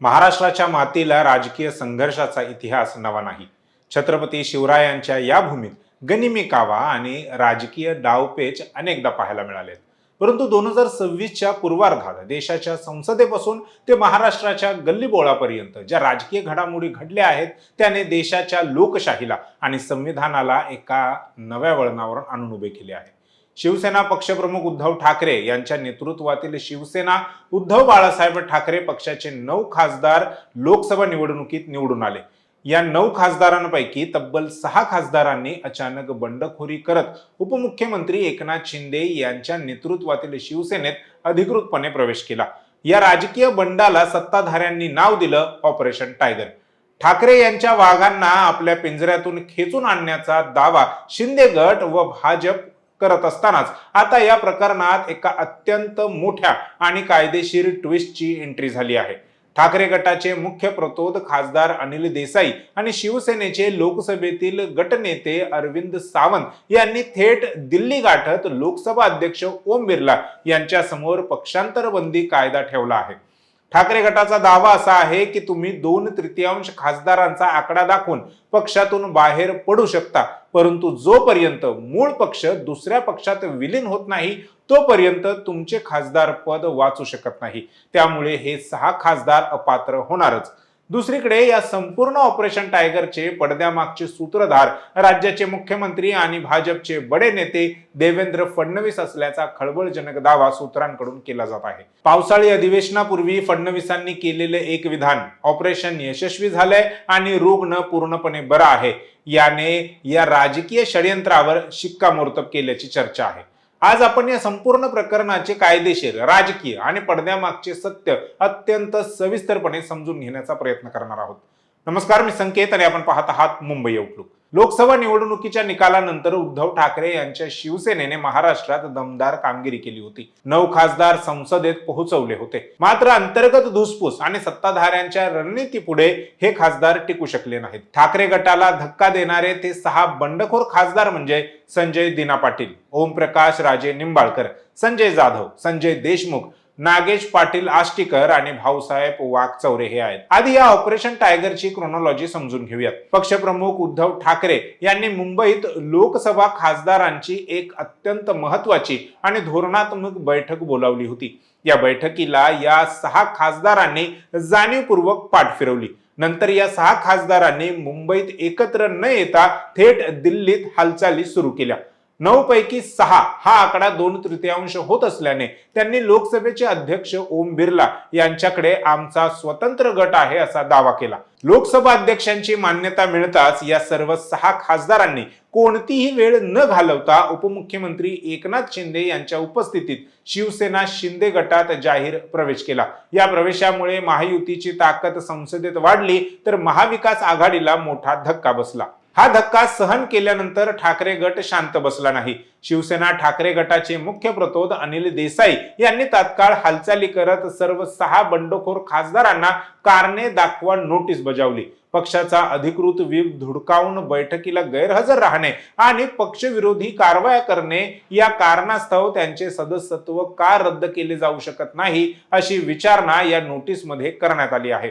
महाराष्ट्राच्या मातीला राजकीय संघर्षाचा इतिहास नवा नाही. छत्रपती शिवरायांच्या या भूमीत गनिमी कावा आणि राजकीय डावपेच अनेकदा पाहायला मिळाले. परंतु 2026च्या पूर्वार्धात देशाच्या संसदेपासून ते महाराष्ट्राच्या गल्लीबोळापर्यंत ज्या राजकीय घडामोडी घडल्या आहेत त्याने देशाच्या लोकशाहीला आणि संविधानाला एका नव्या वळणावर आणून उभे केले आहे. शिवसेना पक्षप्रमुख उद्धव ठाकरे यांच्या नेतृत्वातील शिवसेना उद्धव बाळासाहेब ठाकरे पक्षाचे 9 खासदार लोकसभा निवडणुकीत निवडून आले. या 9 खासदारांपैकी तब्बल 6 खासदारांनी अचानक बंडखोरी करत उपमुख्यमंत्री एकनाथ शिंदे यांच्या नेतृत्वातील शिवसेनेत अधिकृतपणे प्रवेश केला. या राजकीय बंडाला सत्ताधाऱ्यांनी नाव दिलं ऑपरेशन टायगर. ठाकरे यांच्या वाघांना आपल्या पिंजऱ्यातून खेचून आणण्याचा दावा शिंदे गट व भाजप करत असतानाच आता या प्रकरणात एका अत्यंत मोठ्या आणि कायदेशीर ट्विस्टची एंट्री झाली आहे. ठाकरे गटाचे मुख्य प्रतोद खासदार अनिल देसाई आणि शिवसेनेचे लोकसभेतील गटनेते अरविंद सावंत यांनी थेट दिल्ली गाठत लोकसभा अध्यक्ष ओम बिर्ला यांच्या समोर पक्षांतर बंदी कायदा ठेवला आहे. ठाकरे गटाचा दावा असा आहे की तुम्ही 2/3 खासदारांचा आकडा दाखवून पक्षातून बाहेर पडू शकता, परंतु जोपर्यंत मूळ पक्ष दुसऱ्या पक्षात विलीन होत नाही तोपर्यंत तुमचे खासदार पद वाचू शकत नाही. त्यामुळे हे 6 खासदार अपात्र होणारच. दुसरीकडे या संपूर्ण ऑपरेशन टायगरचे पडद्यामागचे सूत्रधार राज्याचे मुख्यमंत्री आणि भाजपचे बडे नेते देवेंद्र फडणवीस असल्याचा खळबळजनक दावा सूत्रांकडून केला जात आहे. पावसाळी अधिवेशनापूर्वी फडणवीसांनी केलेले एक विधान ऑपरेशन यशस्वी झालंय आणि रुग्ण पूर्णपणे बरा आहे याने या राजकीय षडयंत्रावर शिक्कामोर्तब केल्याची चर्चा आहे. आज आपण या संपूर्ण प्रकरणाचे कायदेशीर, राजकीय आणि पडद्यामागचे सत्य अत्यंत सविस्तरपणे समजून घेण्याचा प्रयत्न करणार आहोत. नमस्कार, मी संकेत आणि आपण पाहत आहात मुंबई आउटलुक. लोकसभा निवडणुकीच्या निकालानंतर उद्धव ठाकरे यांच्या शिवसेनेने महाराष्ट्रात दमदार कामगिरी केली होती. 9 खासदार संसदेत पोहोचवले होते. मात्र अंतर्गत धुसफूस आणि सत्ताधाऱ्यांच्या रणनीतीपुढे हे खासदार टिकू शकले नाहीत. ठाकरे गटाला धक्का देणारे ते 6 बंडखोर खासदार म्हणजे संजय दिना पाटील, ओमप्रकाश राजे निंबाळकर, संजय जाधव, संजय देशमुख, नागेश पाटील आष्टीकर आणि भाऊसाहेब वाकचौरे हे आहेत. आधी या ऑपरेशन टायगरची क्रोनॉलॉजी समजून घेऊयात. पक्षप्रमुख उद्धव ठाकरे यांनी मुंबईत लोकसभा खासदारांची एक अत्यंत महत्वाची आणि धोरणात्मक बैठक बोलावली होती. या बैठकीला या 6 खासदारांनी जाणीवपूर्वक पाठ फिरवली. नंतर या 6 खासदारांनी मुंबईत एकत्र न येता थेट दिल्लीत हालचाली सुरू केल्या. 9 पैकी 6 हा आकडा 2/3 होत असल्याने त्यांनी लोकसभेचे अध्यक्ष ओम बिर्ला यांच्याकडे आमचा स्वतंत्र गट आहे असा दावा केला. लोकसभा अध्यक्षांची मान्यता मिळताच या सर्व 6 खासदारांनी कोणतीही वेळ न घालवता उपमुख्यमंत्री एकनाथ शिंदे यांच्या उपस्थितीत शिवसेना शिंदे गटात जाहीर प्रवेश केला. या प्रवेशामुळे महायुतीची ताकद संसदेत वाढली तर महाविकास आघाडीला मोठा धक्का बसला. हा धक्का सहन केल्यानंतर ठाकरे गट शांत बसला नाही. शिवसेना ठाकरे गटाचे मुख्य प्रतोद अनिल देसाई यांनी तात्काळ हालचाली करत सर्व 6 बंडखोर खासदारांना कारणे दाखवा नोटीस बजावली. पक्षाचा अधिकृत व्हीप धुडकावून बैठकीला गैरहजर राहणे आणि पक्षविरोधी कारवाया करणे या कारणास्तव त्यांचे सदस्यत्व का रद्द केले जाऊ शकत नाही अशी विचारणा या नोटीसमध्ये करण्यात आली आहे.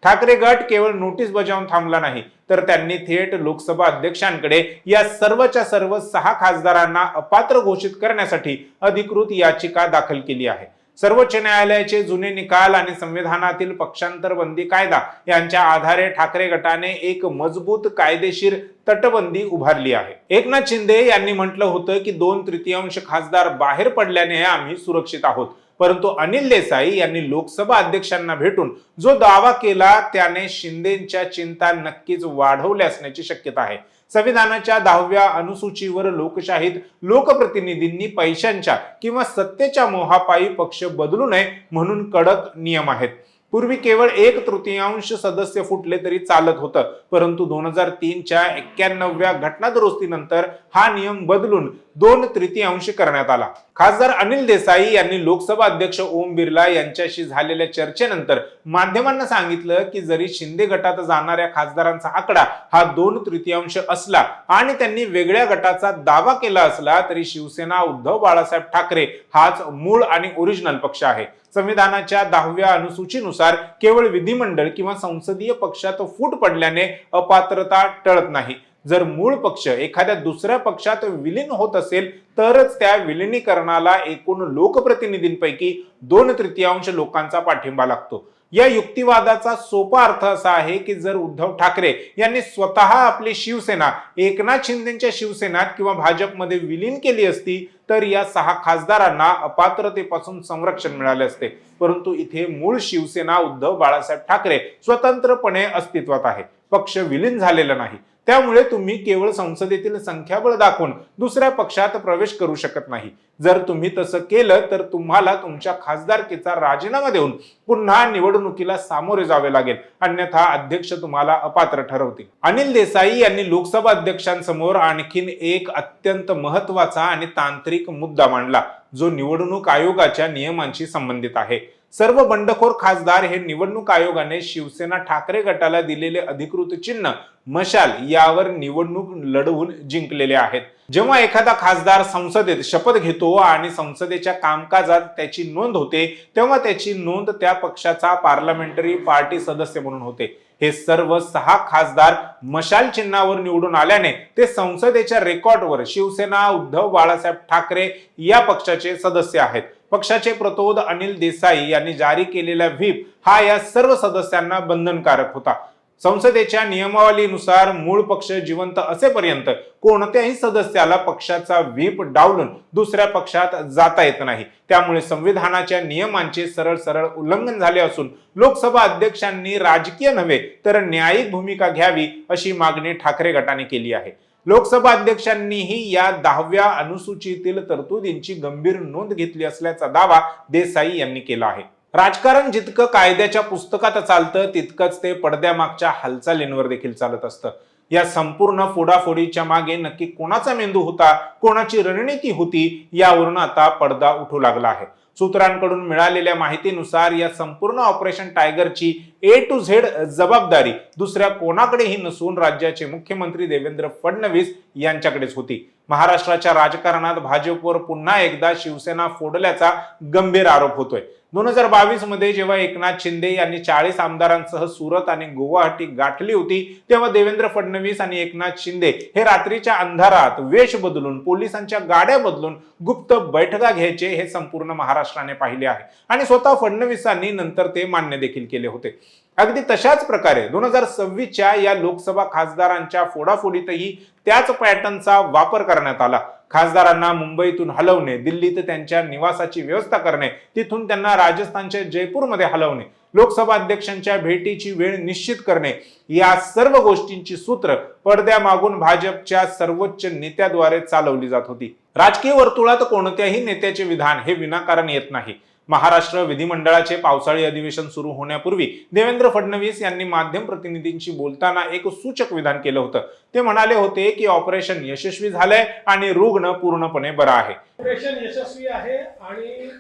ठाकरे गट केवळ नोटीस बजावून थांबला नाही तर त्यांनी थेट लोकसभा अध्यक्षांकडे या सर्वच्या सर्व 6 खासदारांना अपात्र घोषित करण्यासाठी अधिकृत याचिका दाखल केली आहे. सर्वोच्च न्यायालयाचे जुने निकाल आणि संविधानातील पक्षांतर बंदी कायदा यांच्या आधारे ठाकरे गटाने एक मजबूत कायदेशीर तटबंदी उभारली आहे. एकनाथ शिंदे यांनी म्हटलं होतं की 2/3 खासदार बाहेर पडल्याने आम्ही सुरक्षित आहोत. परंतु अनिल देसाई यांनी लोकसभा अध्यक्षांना भेटून जो दावा केला त्याने शिंदेच्या चिंता नक्कीच वाढवल्या असण्याची शक्यता आहे. संविधानाच्या 10व्या अनुसूचीवर लोकशाहीत लोकप्रतिनिधींनी पैशांच्या किंवा सत्तेच्या मोहापायी पक्ष बदलू नये म्हणून कडक नियम आहेत. पूर्वी केवळ 1/3 सदस्य फुटले तरी चालत होतं, परंतु 2003च्या 91व्या घटनादुरुस्तीनंतर हा नियम बदलून 2/3 करण्यात आला. खासदार अनिल देसाई यांनी लोकसभा अध्यक्ष ओम बिर्ला यांच्याशी झालेल्या चर्चेनंतर माध्यमांना सांगितलं की जरी शिंदे गटात जाणाऱ्या खासदारांचा आकडा हा 2/3 असला आणि त्यांनी वेगळ्या गटाचा दावा केला असला तरी शिवसेना उद्धव बाळासाहेब ठाकरे हाच मूळ आणि ओरिजिनल पक्ष आहे. संविधानाच्या 10व्या अनुसूचीनुसार केवळ विधिमंडळ किंवा संसदीय पक्षात फूट पडल्याने अपात्रता टळत नाही. जर मूळ पक्ष एखाद्या दुसऱ्या पक्षात विलीन होत असेल तरच त्या विलिनीकरणाला एकूण लोकप्रतिनिधींपैकी 2/3 लोकांचा पाठिंबा लागतो. या युक्तिवादाचा सोपा अर्थ असा आहे की जर उद्धव ठाकरे यांनी स्वतः आपली शिवसेना एकनाथ शिंदेच्या शिवसेनेत किंवा भाजपमध्ये विलीन केली असती तर या 6 खासदारांना अपात्रतेपासून संरक्षण मिळाले असते. परंतु इथे मूळ शिवसेना उद्धव बाळासाहेब ठाकरे स्वतंत्रपणे अस्तित्वात आहे, पक्ष विलीन झालेला नाही. त्यामुळे तुम्ही केवळ संसदेतील संख्याबळ दाखवून दुसऱ्या पक्षात प्रवेश करू शकत नाही. जर तुम्ही तसं केलं तर तुम्हाला तुमच्या खासदारकीचा राजीनामा देऊन पुन्हा निवडणुकीला सामोरे जावे लागेल, अन्यथा अध्यक्ष तुम्हाला अपात्र ठरवतील. अनिल देसाई यांनी लोकसभा अध्यक्षांसमोर आणखीन एक अत्यंत महत्वाचा आणि तांत्रिक मुद्दा मांडला जो निवडणूक आयोगाच्या नियमांशी संबंधित आहे. सर्व बंडखोर खासदार हे निवडणूक आयोगाने शिवसेना ठाकरे गटाला दिलेले अधिकृत चिन्ह मशाल यावर निवडणूक लढवून जिंकलेले आहेत. जेव्हा एखादा खासदार संसदेत शपथ घेतो आणि संसदेच्या कामकाजात त्याची नोंद होते तेव्हा त्याची नोंद त्या पक्षाचा पार्लमेंटरी पार्टी सदस्य म्हणून होते. हे सर्व 6 खासदार मशाल चिन्हावर निवडून आल्याने ते संसदेच्या रेकॉर्डवर शिवसेना उद्धव बाळासाहेब ठाकरे या पक्षाचे सदस्य आहेत. पक्षाचे प्रतोद अनिल देसाई यांनी जारी केलेला व्हीप हा या सर्व सदस्यांना बंधनकारक होता. संसदेच्या नियमावलीनुसार मूळ पक्ष जिवंत असेपर्यंत कोणत्याही सदस्याला पक्षाचा व्हीप डावलून दुसऱ्या पक्षात जाता येत नाही. त्यामुळे संविधानाच्या नियमांचे सरळ उल्लंघन झाले असून लोकसभा अध्यक्षांनी राजकीय नव्हे तर न्यायिक भूमिका घ्यावी अशी मागणी ठाकरे गटाने केली आहे. लोकसभा अध्यक्षांनीही या 10व्या अनुसूचीतील तरतुदींची गंभीर नोंद घेतली असल्याचा दावा देसाई यांनी केला आहे. राजकारण जितकं कायद्याच्या पुस्तकात चालतं तितकंच ते पडद्यामागच्या हालचालींवर देखील चालत असतं. या संपूर्ण फोडाफोडीच्या मागे नक्की कोणाचा मेंदू होता, कोणाची रणनीती होती यावरून आता पडदा उठू लागला आहे. सूत्रांकडून मिळालेल्या माहितीनुसार या संपूर्ण ऑपरेशन टायगरची A to Z जबाबदारी दुसऱ्या कोणाकडेही नसून राज्याचे मुख्यमंत्री देवेंद्र फडणवीस यांच्याकडेच होती. महाराष्ट्राच्या राजकारणात भाजपवर पुन्हा एकदा शिवसेना फोडल्याचा गंभीर आरोप होतोय. 2022 मध्ये जेव्हा एकनाथ शिंदे यांनी 40 आमदारांसह सुरत आणि गुवाहाटी गाठली होती तेव्हा देवेंद्र फडणवीस आणि एकनाथ शिंदे हे रात्रीच्या अंधारात वेश बदलून पोलिसांच्या गाड्या बदलून गुप्त बैठका घ्यायचे हे संपूर्ण महाराष्ट्राने पाहिले आहे आणि स्वतः फडणवीसांनी नंतर ते मान्य देखील केले होते. अगदी तशाच प्रकारे 2026च्या या लोकसभा खासदारांच्या फोडाफोडीतही त्याच पॅटर्नचा वापर करण्यात आला. खासदारांना मुंबईतून हलवणे, दिल्लीत त्यांच्या निवासाची व्यवस्था करणे, तिथून त्यांना राजस्थानच्या जयपूरमध्ये हलवणे, लोकसभा अध्यक्षांच्या भेटीची वेळ निश्चित करणे या सर्व गोष्टींची सूत्र पडद्यामागून भाजपच्या सर्वोच्च नेत्याद्वारे चालवली जात होती. राजकीय वर्तुळात कोणत्याही नेत्याचे विधान हे विनाकारण येत नाही. महाराष्ट्र विधिमंडळाचे पावसाळी अधिवेशन सुरू होण्यापूर्वी देवेंद्र फडणवीस यांनी माध्यम प्रतिनिधींशी बोलताना एक सूचक विधान केलं होतं. ते म्हणाले होते की ऑपरेशन यशस्वी झालंय आणि रुग्ण पूर्णपणे बरा आहे. ऑपरेशन यशस्वी आहे आणि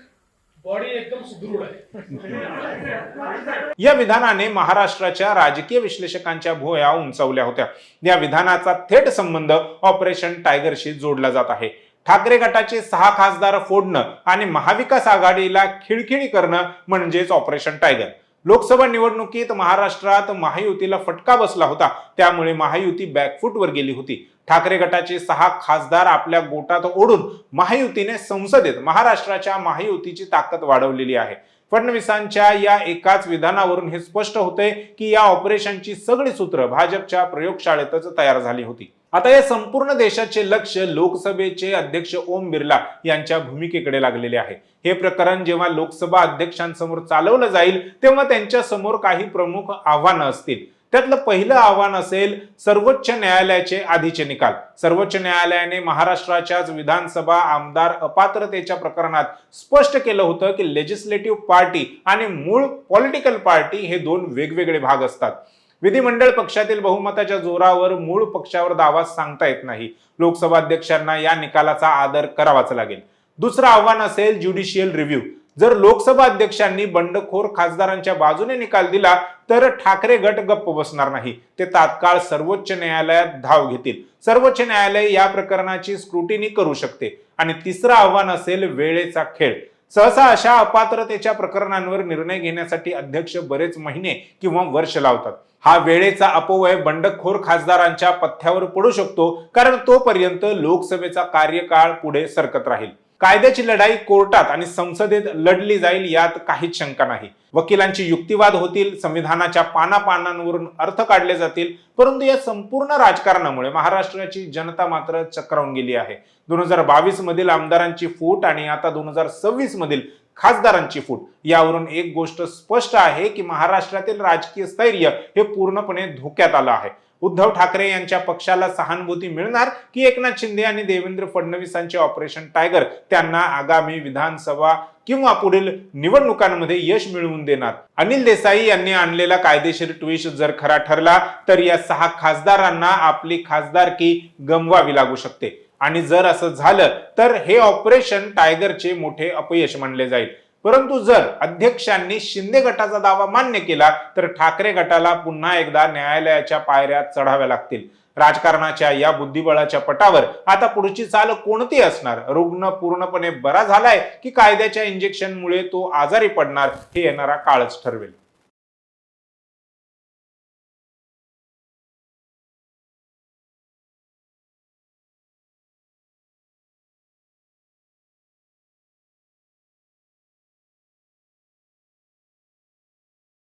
बॉडी एकदम सुदृढ आहे. या विधानाने महाराष्ट्राच्या राजकीय विश्लेषकांच्या भुवया उंचावल्या होत्या. या विधानाचा थेट संबंध ऑपरेशन टायगरशी जोडला जात आहे. ठाकरे गटाचे 6 खासदार फोडणं आणि महाविकास आघाडीला खिळखिळी करणं म्हणजेच ऑपरेशन टायगर. लोकसभा निवडणुकीत महाराष्ट्रात महायुतीला फटका बसला होता, त्यामुळे महायुती बॅकफूटवर गेली होती. ठाकरे गटाचे 6 खासदार आपल्या गोटात ओढून महायुतीने संसदेत महाराष्ट्राच्या महायुतीची ताकद वाढवलेली आहे. फडणवीसांच्या या एकाच विधानावरून हे स्पष्ट होते की या ऑपरेशनची सगळी सूत्र भाजपच्या प्रयोगशाळेतच तयार झाली होती. आता या संपूर्ण देशाचे लक्ष लोकसभेचे अध्यक्ष ओम बिर्ला यांच्या भूमिकेकडे लागलेले आहे. हे प्रकरण जेव्हा लोकसभा अध्यक्षांसमोर चालवलं जाईल तेव्हा त्यांच्या समोर काही प्रमुख आव्हानं असतील. त्यातलं पहिलं आव्हान असेल सर्वोच्च न्यायालयाचे आधीचे निकाल. सर्वोच्च न्यायालयाने महाराष्ट्राच्याच विधानसभा आमदार अपात्रतेच्या प्रकरणात स्पष्ट केलं होतं की लेजिस्लेटिव्ह पार्टी आणि मूळ पॉलिटिकल पार्टी हे 2 वेगवेगळे भाग असतात. विधिमंडळ पक्षातील बहुमताच्या जोरावर मूळ पक्षावर दावा सांगता येत नाही. लोकसभा अध्यक्षांना या निकालाचा आदर करावाच लागेल. दुसरं आव्हान असेल ज्युडिशियल रिव्ह्यू. जर लोकसभा अध्यक्षांनी बंडखोर खासदारांच्या बाजूने निकाल दिला तर ठाकरे गट गप्प बसणार नाही. ते तात्काळ सर्वोच्च न्यायालयात धाव घेतील. सर्वोच्च न्यायालय या प्रकरणाची स्क्रुटिनी करू शकते. आणि तिसरं आव्हान असेल वेळेचा खेळ. सहसा अशा अपात्रतेच्या प्रकरणांवर निर्णय घेण्यासाठी अध्यक्ष बरेच महिने किंवा वर्ष लावतात. हा वेळेचा अपव्यय बंडखोर खासदारांच्या पथ्यावर पडू शकतो, कारण तोपर्यंत लोकसभेचा कार्यकाळ पुढे सरकत राहील. कायद्याची लढाई कोर्टात आणि संसदेत लढली जाईल यात काहीच शंका नाही. वकिलांची युक्तिवाद होतील, संविधानाच्या पानापानांवरून अर्थ काढले जातील, परंतु या संपूर्ण राजकारणामुळे महाराष्ट्राची जनता मात्र चक्रावून गेली आहे. 2022 मधील आमदारांची फूट आणि आता 2026 मधील खासदारांची फूट यावरून एक गोष्ट स्पष्ट आहे की महाराष्ट्रातील राजकीय स्थैर्य हे पूर्णपणे धोक्यात आलं आहे. उद्धव ठाकरे यांच्या पक्षाला सहानुभूती मिळणार की एकनाथ शिंदे आणि देवेंद्र फडणवीसांचे ऑपरेशन टायगर त्यांना आगामी विधानसभा किंवा पुढील निवडणुकांमध्ये यश मिळवून देणार? अनिल देसाई यांनी आणलेला कायदेशीर ट्विस्ट जर खरा ठरला तर या 6 खासदारांना आपली खासदारकी गमवावी लागू शकते. आणि जर असं झालं तर हे ऑपरेशन टायगरचे मोठे अपयश मानले जाईल. परंतु जर अध्यक्षांनी शिंदे गटाचा दावा मान्य केला तर ठाकरे गटाला पुन्हा एकदा न्यायालयाच्या पायऱ्या चढाव्या लागतील. राजकारणाच्या या बुद्धिबळाच्या पटावर आता पुढची चाल कोणती असणार? रुग्ण पूर्णपणे बरा झालाय की कायद्याच्या इंजेक्शनमुळे तो आजारी पडणार हे येणारा काळच ठरवेल.